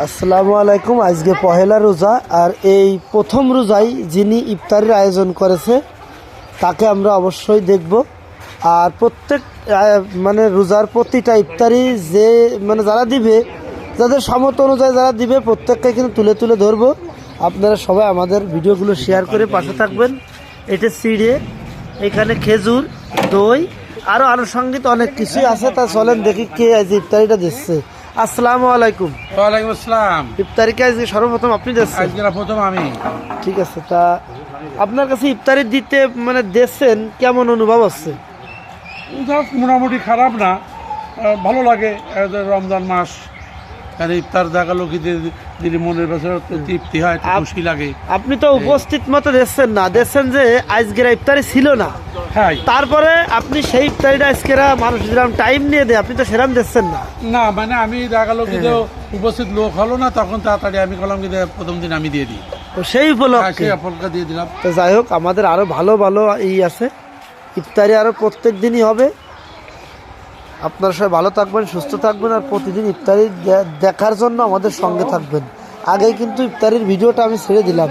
আসসালামু আলাইকুম। আজকে পহেলা রোজা, আর এই প্রথম রোজায় যিনি ইফতারির আয়োজন করেছে তাকে আমরা অবশ্যই দেখব। আর প্রত্যেক মানে রোজার প্রতিটা ইফতারি যে যারা দিবে, যাদের সামর্থ্য অনুযায়ী যারা দিবে, প্রত্যেককে কিন্তু তুলে তুলে ধরবো। আপনারা সবাই আমাদের ভিডিওগুলো শেয়ার করে পাশে থাকবেন। এটা সিঁড়ে, এখানে খেজুর, দই, আরও আনুষঙ্গিক অনেক কিছুই আছে। তা চলেন দেখি কে আজ ইফতারিটা দিচ্ছে। আসসালামু আলাইকুম। ওয়ালাইকুম আসসালাম। ইফতারিকে আজকে সর্বপ্রথম আপনি দিচ্ছেন? আজকে প্রথম আমি। ঠিক আছে, তা আপনার কাছে ইফতারি দিতে দিচ্ছেন, কেমন অনুভব হচ্ছে? মোটামুটি খারাপ না, ভালো লাগে। রমজান মাস, ইফতার দেখালো কি দিদি মনের ভেতরে তৃপ্তি হয়, খুশি লাগে। আপনি তো উপস্থিত মতো দিচ্ছেন না, দিচ্ছেন যে আজকের ইফতারি ছিল না, হ্যাঁ। তারপরে আপনি সেই ইফতারিটা আজকের মানুষ যেরকম টাইম নিয়ে দেয়, আপনি তো সেরকম দিচ্ছেন না। না মানে আমি দেখালো কি উপস্থিত লোক হলো না, তখন তাড়াতাড়ি আমি বললাম কি প্রথম দিন আমি দিয়ে দিই, তো সেই উপলক্ষে দিয়ে দিলাম। তো যাই হোক, আমাদের আরো ভালো ভালো আছে, ইফতারি আরো প্রত্যেক দিনই হবে। আপনারা সবাই ভালো থাকবেন, সুস্থ থাকবেন, আর প্রতিদিন ইফতারি দেখার জন্য আমাদের সঙ্গে থাকবেন। আগেই কিন্তু ইফতারির ভিডিওটা আমি ছেড়ে দিলাম।